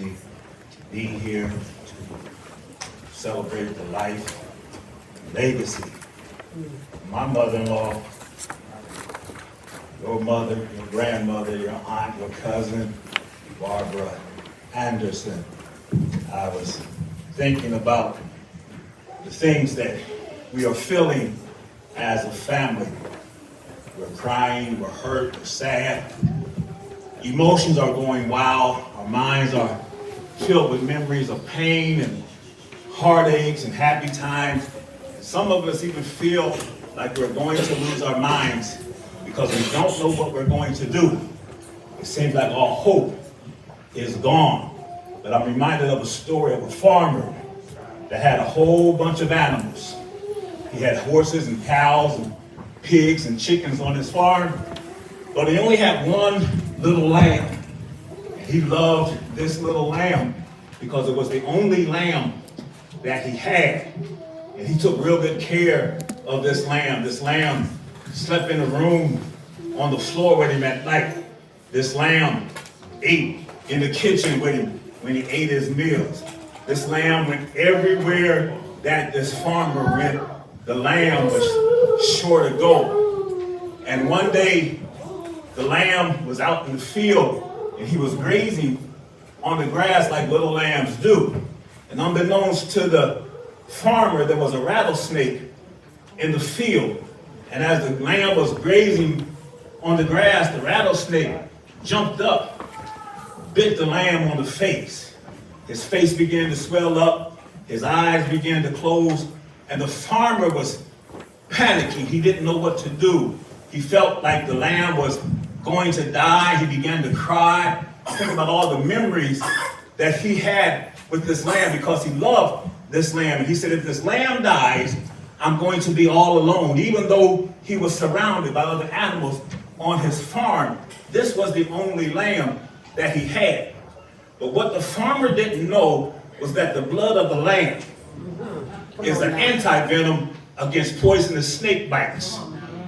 opportunity to be here to celebrate the life, legacy. My mother-in-law, your mother, your grandmother, your aunt, your cousin, Barbara Anderson. I was thinking about the things that we are feeling as a family. We're crying, we're hurt, we're sad. Emotions are going wild. Our minds are filled with memories of pain and heartaches and happy times. Some of us even feel like we're going to lose our minds because we don't know what we're going to do. It seems like all hope is gone. But I'm reminded of a story of a farmer that had a whole bunch of animals. He had horses and cows and pigs and chickens on his farm, but he only had one little lamb. He loved this little lamb because it was the only lamb that he had. And he took real good care of this lamb. This lamb slept in a room on the floor with him at night. This lamb ate in the kitchen with him when he ate his meals. This lamb went everywhere that this farmer went. The lamb was sure to go. And one day, the lamb was out in the field and he was grazing on the grass like little lambs do. And unbeknownst to the farmer, there was a rattlesnake in the field. And as the lamb was grazing on the grass, the rattlesnake jumped up, bit the lamb on the face. His face began to swell up, his eyes began to close, and the farmer was panicking. He didn't know what to do. He felt like the lamb was going to die. He began to cry, thinking about all the memories that he had with this lamb because he loved this lamb. And he said, if this lamb dies, I'm going to be all alone. Even though he was surrounded by other animals on his farm, this was the only lamb that he had. But what the farmer didn't know was that the blood of the lamb is an anti-venom against poisonous snake bites.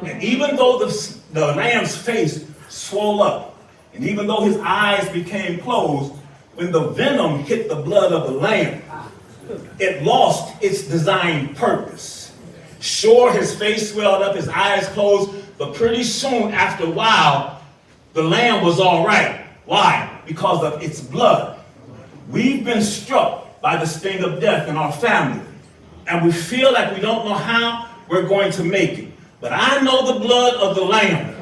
And even though the lamb's face swelled up, and even though his eyes became closed, when the venom hit the blood of the lamb, it lost its designed purpose. Sure, his face swelled up, his eyes closed, but pretty soon after a while, the lamb was all right. Why? Because of its blood. We've been struck by the sting of death in our family, and we feel like we don't know how we're going to make it. But I know the blood of the Lamb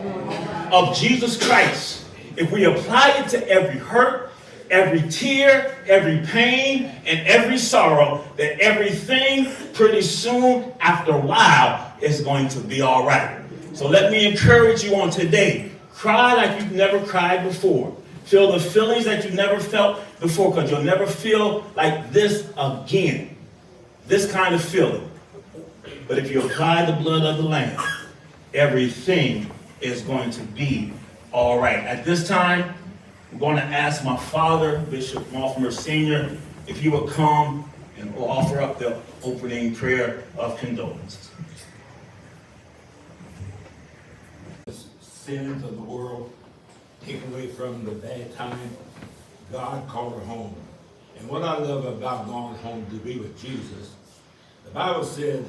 of Jesus Christ. If we apply it to every hurt, every tear, every pain, and every sorrow, that everything pretty soon after a while is going to be all right. So let me encourage you on today. Cry like you've never cried before. Feel the feelings that you've never felt before, because you'll never feel like this again. This kind of feeling. But if you apply the blood of the Lamb, everything is going to be all right. At this time, I'm going to ask my father, Bishop Mortimer Sr., if he would come and offer up the opening prayer of condolence. Sins of the world, take away from the bad time, God called her home. And what I love about going home to be with Jesus, the Bible said